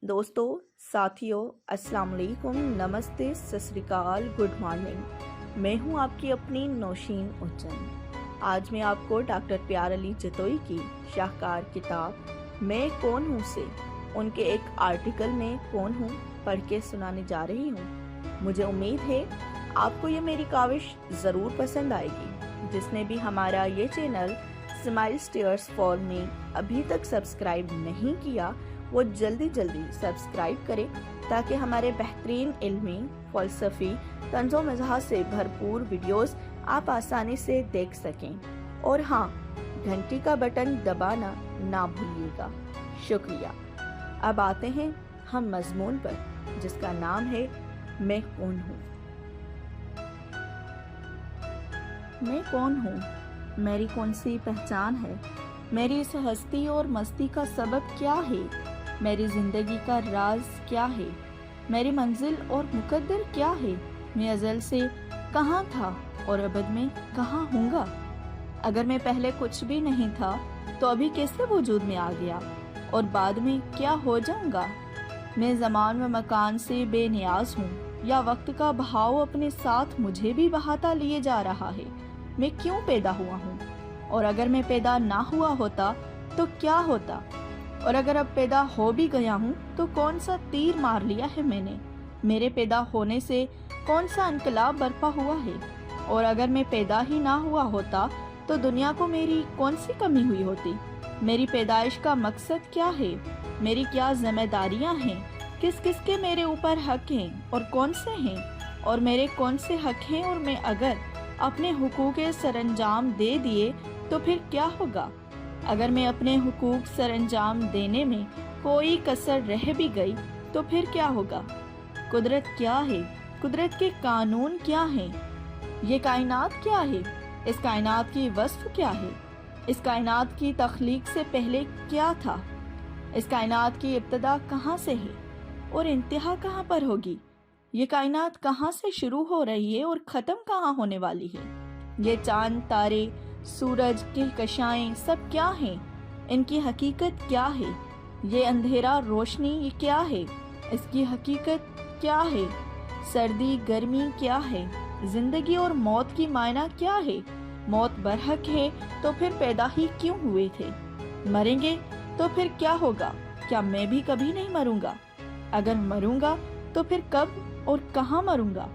दोस्तों, साथियों, अस्सलाम वालेकुम, नमस्ते, सत श्री अकाल, गुड मॉर्निंग। मैं हूं आपकी अपनी नौशीन उज्जैन। आज मैं आपको डॉक्टर प्यार अली जतोई की शाहकार किताब मैं कौन हूं से उनके एक आर्टिकल में कौन हूं पढ़ के सुनाने जा रही हूं। मुझे उम्मीद है आपको ये मेरी काविश ज़रूर पसंद आएगी। जिसने भी हमारा ये channel smile stairs for me अभी तक सब्सक्राइब नहीं किया वो जल्दी सब्सक्राइब करें ताकि हमारे बेहतरीन इल्मी, फ़लसफ़ी, तंज़ो मज़ाह से भरपूर वीडियोस आप आसानी से देख सकें। और हाँ, घंटी का बटन दबाना ना भूलिएगा। शुक्रिया। अब आते हैं हम मज़मून पर जिसका नाम है मैं कौन हूँ। मैं कौन हूँ, मेरी कौन सी पहचान है, मेरी इस हस्ती और मस्ती का सबब क्या है, मेरी ज़िंदगी का राज क्या है, मेरी मंजिल और मुकद्दर क्या है, मैं अज़ल से कहाँ था और अबद में कहाँ हूँगा। अगर मैं पहले कुछ भी नहीं था तो अभी कैसे वजूद में आ गया और बाद में क्या हो जाऊँगा। मैं ज़मान व मकान से बेनियाज हूँ या वक्त का बहाव अपने साथ मुझे भी बहाता लिए जा रहा है। मैं क्यों पैदा हुआ हूँ, और अगर मैं पैदा ना हुआ होता तो क्या होता, और अगर अब पैदा हो भी गया हूँ तो कौन सा तीर मार लिया है मैंने, मेरे पैदा होने से कौन सा इनकलाब बर्पा हुआ है, और अगर मैं पैदा ही ना हुआ होता तो दुनिया को मेरी कौन सी कमी हुई होती। मेरी पैदाइश का मकसद क्या है, मेरी क्या जिम्मेदारियाँ हैं, किस किस के मेरे ऊपर हक हैं और कौन से हैं, और मेरे कौन से हक हैं, और मैं अगर अपने हुकूक सरंजाम दे दिए तो फिर क्या होगा। अगर मैं अपने हुकूक सरंजाम देने में कोई कसर रह भी गई तो फिर क्या होगा। कुदरत क्या है, कुदरत के कानून क्या हैं, ये कायनात क्या है, इस कायनात की वस्फ क्या है, इस कायनात की तख्लीक से पहले क्या था, इस कायनात की इब्तदा कहाँ से है और इंतहा कहाँ पर होगी, ये कायनात कहाँ से शुरू हो रही है और ख़त्म कहाँ होने वाली है। ये चांद, तारे, सूरज, कहकशाएं सब क्या हैं, इनकी हकीकत क्या है। ये अंधेरा, रोशनी, ये क्या है, इसकी हकीकत क्या है। सर्दी, गर्मी क्या है, जिंदगी और मौत की मायना क्या है। मौत बरहक है तो फिर पैदा ही क्यों हुए थे। मरेंगे तो फिर क्या होगा, क्या मैं भी कभी नहीं मरूंगा। अगर मरूंगा तो फिर कब और कहाँ मरूंगा।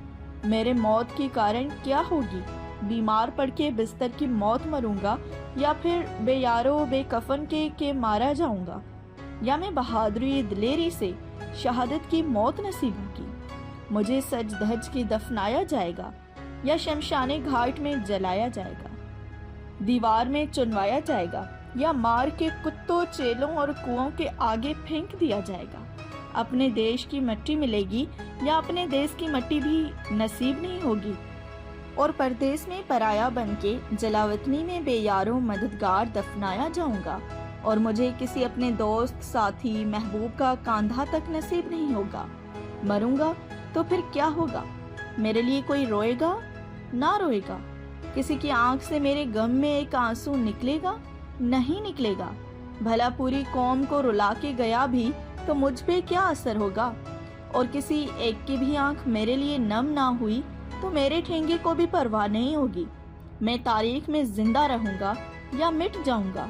मेरे मौत की कारण क्या होगी, बीमार पड़ के बिस्तर की मौत मरूंगा, या फिर बेयारो बेकफन के मारा जाऊंगा, या मैं बहादुरी दिलेरी से शहादत की मौत नसीब होगी। मुझे सज धज के दफनाया जाएगा या शमशाने घाट में जलाया जाएगा, दीवार में चुनवाया जाएगा या मार के कुत्तों, चेलों और कुओं के आगे फेंक दिया जाएगा। अपने देश की मिट्टी मिलेगी या अपने देश की मिट्टी भी नसीब नहीं होगी, और परदेश में पराया बनके जलावतनी में बेयारों मददगार दफनाया जाऊंगा, और मुझे किसी अपने दोस्त, साथी, महबूब का कांधा तक नसीब नहीं होगा। मरूंगा तो फिर क्या होगा, मेरे लिए कोई रोएगा ना रोएगा, किसी की आंख से मेरे गम में एक आंसू निकलेगा नहीं निकलेगा। भला पूरी कौम को रुला के गया भी तो मुझ पे क्या असर होगा, और किसी एक की भी आंख मेरे लिए नम ना हुई तो मेरे ठेंगे को भी परवाह नहीं होगी। मैं तारीख में जिंदा रहूंगा या मिट जाऊंगा।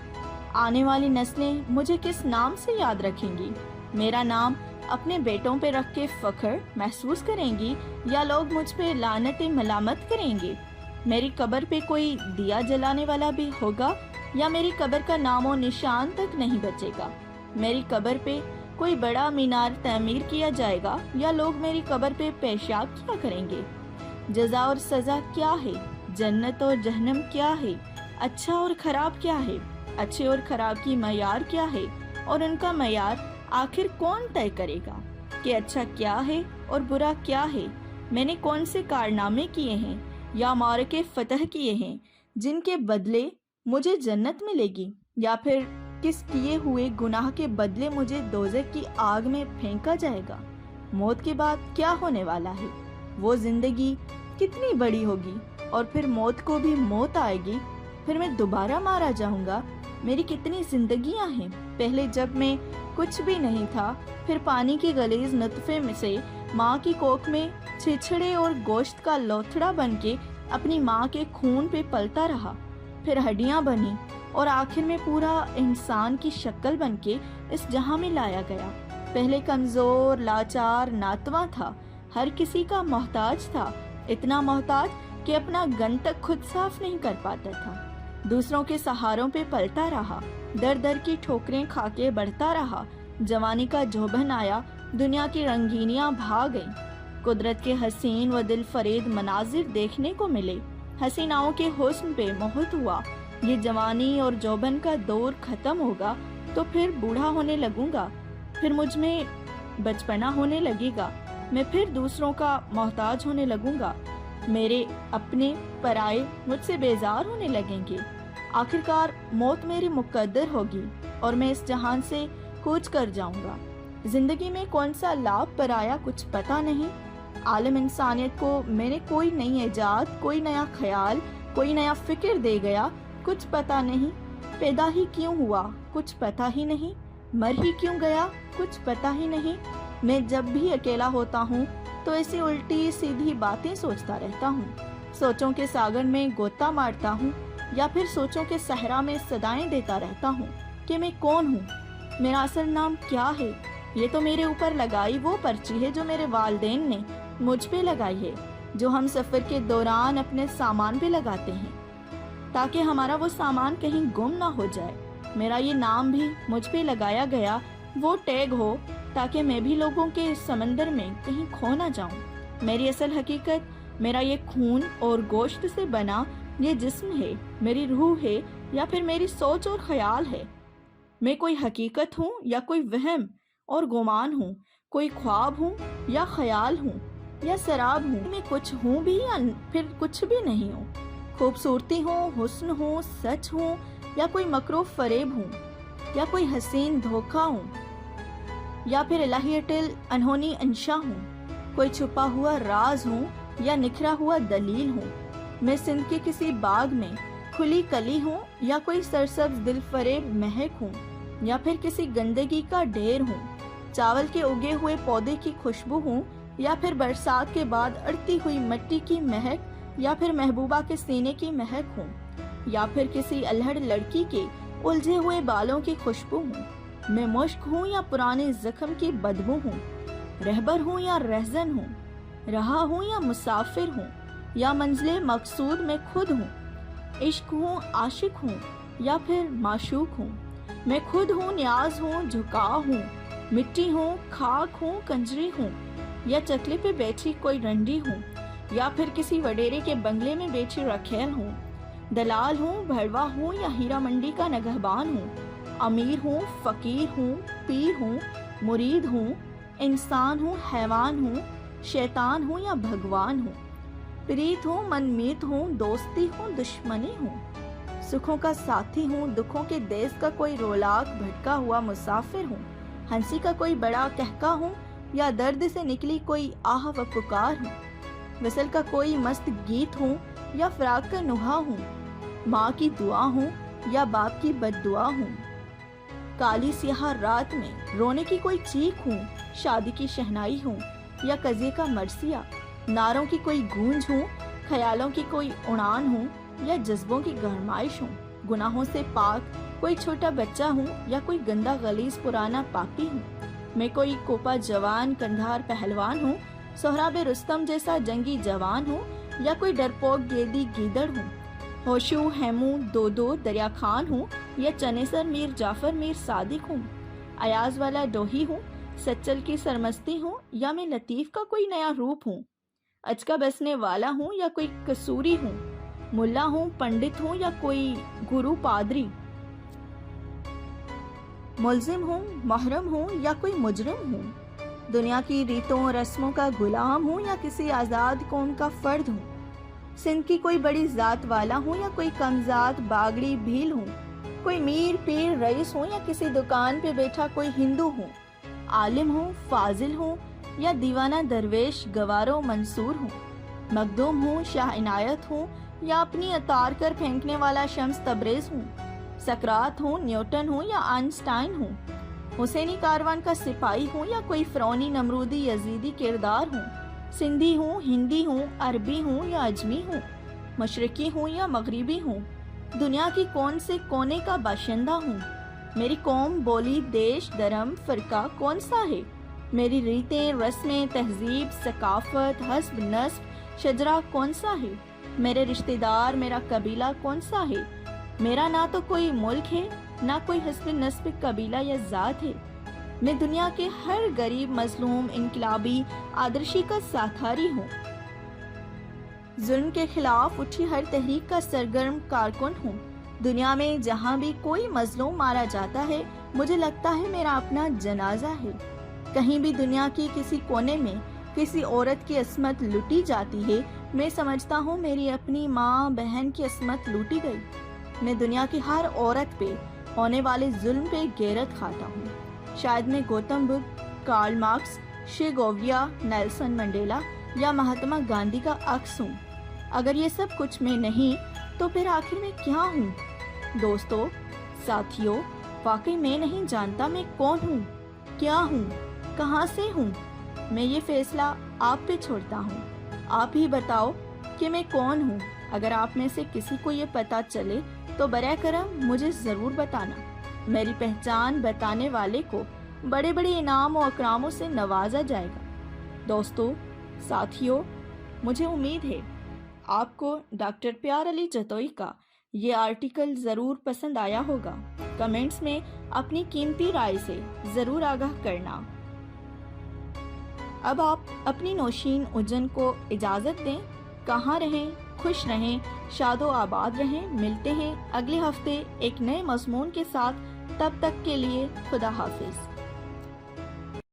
आने वाली नस्लें मुझे किस नाम से याद रखेंगी। मेरा नाम अपने बेटों पे रख के फख्र महसूस करेंगी या लोग मुझ पे लानत मलामत करेंगे। मेरी कब्र पे कोई दिया जलाने वाला भी होगा या मेरी कब्र का नामो निशान तक नहीं बचेगा। मेरी कब्र पे कोई बड़ा मीनार तामीर किया जाएगा या लोग मेरी कब्र पे पेशाब किया करेंगे। जज़ा और सज़ा क्या है, जन्नत और जहन्नम क्या है, अच्छा और ख़राब क्या है, अच्छे और ख़राब की मयार क्या है, और उनका मयार आखिर कौन तय करेगा कि अच्छा क्या है और बुरा क्या है। मैंने कौन से कारनामे किए हैं या मारके फतह किए हैं जिनके बदले मुझे जन्नत मिलेगी, या फिर किस किए हुए गुनाह के बदले मुझे दोज़ख की आग में फेंका जाएगा। मौत के बाद क्या होने वाला है, वो जिंदगी कितनी बड़ी होगी, और फिर मौत को भी मौत आएगी, फिर मैं दोबारा मारा जाऊंगा میری کتنی زندگیاں ہیں۔ پہلے جب میں کچھ بھی نہیں تھا، پھر پانی کی غلیظ نطفے میں سے ماں کی کوکھ میں چھچھڑے اور گوشت کا لوتھڑا بن کے اپنی ماں کے خون پہ پلتا رہا، پھر ہڈیاں بنی اور آخر میں پورا انسان کی شکل بن کے اس جہاں میں لایا گیا۔ پہلے کمزور، لاچار، ناتواں تھا، ہر کسی کا محتاج تھا، اتنا محتاج کہ اپنا گن تک خود صاف نہیں کر پاتا تھا۔ دوسروں کے سہاروں پہ پلتا رہا، در در کی ٹھوکریں کھا کے بڑھتا رہا۔ جوانی کا جوبن آیا، دنیا کی رنگینیاں بھا گئیں، قدرت کے حسین و دل فریب مناظر دیکھنے کو ملے، حسیناؤں کے حسن پہ موہت ہوا۔ یہ جوانی اور جوبن کا دور ختم ہوگا تو پھر بوڑھا ہونے لگوں گا، پھر مجھ میں بچپنا ہونے لگے گا، میں پھر دوسروں کا محتاج ہونے لگوں گا، میرے اپنے پرائے مجھ سے بیزار ہونے لگیں گے۔ آخرکار موت میری مقدر ہوگی اور میں اس جہان سے کوچ کر جاؤں گا۔ زندگی میں کون سا لابھ پرایا کچھ پتہ نہیں۔ عالم انسانیت کو میں نے کوئی نئی ایجاد، کوئی نیا خیال، کوئی نیا فکر دے گیا، کچھ پتہ نہیں۔ پیدا ہی کیوں ہوا کچھ پتہ ہی نہیں، مر ہی کیوں گیا کچھ پتہ ہی نہیں۔ میں جب بھی اکیلا ہوتا ہوں تو ایسی الٹی سیدھی باتیں سوچتا رہتا ہوں، سوچوں کے ساگر میں غوطہ مارتا ہوں، یا پھر سوچوں کے صحرا میں صدائیں دیتا رہتا ہوں کہ میں کون ہوں، میرا اصل نام کیا ہے۔ یہ تو میرے اوپر لگائی وہ پرچی ہے جو میرے والدین نے مجھ پہ لگائی ہے، جو ہم سفر کے دوران اپنے سامان پہ لگاتے ہیں تاکہ ہمارا وہ سامان کہیں گم نہ ہو جائے۔ میرا یہ نام بھی مجھ پہ لگایا گیا وہ ٹیگ ہو تاکہ میں بھی لوگوں کے سمندر میں کہیں کھو نہ جاؤں۔ میری اصل حقیقت میرا یہ خون اور گوشت سے بنا یہ جسم ہے، میری روح ہے یا پھر میری سوچ اور خیال ہے۔ میں کوئی حقیقت ہوں یا کوئی وہم اور گمان ہوں، کوئی خواب ہوں یا خیال ہوں یا سراب ہوں، میں کچھ ہوں بھی یا پھر کچھ بھی نہیں ہوں، خوبصورتی ہوں، حسن ہوں، سچ ہوں یا کوئی مکر و فریب ہوں، یا کوئی حسین دھوکہ ہوں یا پھر الہی اٹل انہونی انشا ہوں، کوئی چھپا ہوا راز ہوں یا نکھرا ہوا دلیل ہوں۔ میں سندھ کے کسی باغ میں کھلی کلی ہوں یا کوئی سرسبز دل فریب مہک ہوں یا پھر کسی گندگی کا ڈھیر ہوں، چاول کے اگے ہوئے پودے کی خوشبو ہوں یا پھر برسات کے بعد اڑتی ہوئی مٹی کی مہک یا پھر محبوبہ کے سینے کی مہک ہوں، یا پھر کسی الہڑ لڑکی کے الجھے ہوئے بالوں کی خوشبو ہوں۔ میں مشک ہوں یا پرانے زخم کی بدبو ہوں، رہبر ہوں یا رہزن ہوں، رہا ہوں یا مسافر ہوں یا منزل مقصود میں خود ہوں، عشق ہوں، عاشق ہوں یا پھر معشوق ہوں۔ میں خود ہوں، نیاز ہوں، جھکاؤ ہوں، مٹی ہوں، خاک ہوں، کنجری ہوں یا چکلے پہ بیٹھی کوئی رنڈی ہوں یا پھر کسی وڈیرے کے بنگلے میں بیٹھی رکھیل ہوں، دلال ہوں، بھڑوا ہوں یا ہیرا منڈی کا نگہبان ہوں، امیر ہوں، فقیر ہوں، پیر ہوں، مرید ہوں، انسان ہوں، حیوان ہوں، شیطان ہوں یا بھگوان ہوں، پریت ہوں، منمیت ہوں، دوستی ہوں، دشمنی ہوں، سکھوں کا ساتھی ہوں، دکھوں کے دیس کا کوئی رولاک بھٹکا ہوا مسافر ہوں، ہنسی کا کوئی بڑا کہکا ہوں یا درد سے نکلی کوئی آہ و پکار ہوں، وصل کا کوئی مست گیت ہوں یا فراق کا نوحہ ہوں، ماں کی دعا ہوں یا باپ کی بد دعا ہوں، کالی سیاہ رات میں رونے کی کوئی چیخ ہوں، شادی کی شہنائی ہوں یا قضیے کا مرثیہ، نعروں کی کوئی گونج ہوں، خیالوں کی کوئی اڑان ہوں یا جذبوں کی گرمائش ہوں، گناہوں سے پاک کوئی چھوٹا بچہ ہوں یا کوئی گندا غلیظ پرانا پاپی ہوں۔ میں کوئی کوپا جوان کندھار پہلوان ہوں، سہراب رستم جیسا جنگی جوان ہوں یا کوئی ڈرپوک گیدی گیدڑ ہوں، ہوشو ہیمو دودو دریا خان ہوں یا چنیسر میر جعفر میر صادق ہوں، ایاز والا ڈوہی ہوں، سچل کی سرمستی ہوں یا میں لطیف کا کوئی نیا روپ ہوں، اچکا بسنے والا ہوں یا کوئی کسوری ہوں، ملا ہوں، پنڈت ہوں یا کوئی گرو پادری، ملزم ہوں، محرم ہوں یا کوئی مجرم ہوں، دنیا کی ریتوں رسموں کا غلام ہوں یا کسی آزاد قوم کا فرد ہوں، سندھ کی کوئی بڑی ذات والا ہوں یا کوئی کم ذات باگڑی بھیل ہوں، کوئی میر پیر رئیس ہوں یا کسی دکان پہ بیٹھا کوئی ہندو ہوں، عالم ہوں، فاضل ہوں یا دیوانہ درویش گوارو منصور ہوں، مخدوم ہوں، شاہ عنایت ہوں یا اپنی اتار کر پھینکنے والا شمس تبریز ہوں، सकरात हूँ, न्यूटन हूँ या आइंस्टाइन हूँ, हुसैनी कारवान का सिपाही हूँ या कोई फ़िरौनी नमरूदी यजीदी किरदार हूँ, सिंधी हूँ, हिंदी हूँ, अरबी हूँ या अजमी हूँ, मशरकी हूँ या मगरिबी हूँ, दुनिया की कौन से कोने का बाशिंदा हूँ, मेरी कौम, बोली, देश, धर्म, फ़िरका कौन सा है, मेरी रीतें, रस्में, तहजीब, सकाफत, हस्ब, नस्ब, शजरा कौन सा है, मेरे रिश्तेदार, मेरा कबीला कौन सा है, मेरा ना तो कोई मुल्क है, ना कोई हस्ब नस्ब कबीला या ज़ात है। मैं दुनिया के हर गरीब, मजलूम, इनकलाबी आदर्शी का साथारी हूँ। जुल्म के खिलाफ उठी हर तहरीक का सरगर्म कारकुन हूँ। दुनिया में जहाँ भी कोई मजलूम मारा जाता है, मुझे लगता है मेरा अपना जनाजा है। कहीं भी दुनिया की किसी कोने में किसी औरत की अस्मत लूटी जाती है, मैं समझता हूँ मेरी अपनी माँ बहन की अस्मत लूटी गई। मैं दुनिया की हर औरत पे होने वाले जुल्म पे गैरत खाता हूँ। शायद मैं गौतम बुद्ध, कार्ल मार्क्स, शे गोविया, नेल्सन मंडेला या महात्मा गांधी का अक्स हूँ। अगर ये सब कुछ मैं नहीं तो फिर आखिर मैं क्या हूँ? दोस्तों, साथियों, वाकई मैं नहीं जानता मैं कौन हूँ, क्या हूँ, कहाँ से हूँ। मैं ये फैसला आप पे छोड़ता हूँ। आप ही बताओ कि मैं कौन हूँ। अगर आप में से किसी को ये पता चले तो बरे करम मुझे ज़रूर बताना। मेरी पहचान बताने वाले को बड़े बड़े इनाम और अकरामों से नवाजा जाएगा। दोस्तों, साथियों, मुझे उम्मीद है आपको डॉक्टर प्यार अली जतोई का ये आर्टिकल ज़रूर पसंद आया होगा। कमेंट्स में अपनी कीमती राय से ज़रूर आगाह करना। अब आप अपनी नौशीन उजन को इजाज़त दें। कहाँ रहें, खुश रहें, शादो आबाद रहें। मिलते हैं अगले हफ्ते एक नए मज़मून के साथ। तब तक के लिए खुदा हाफिज़।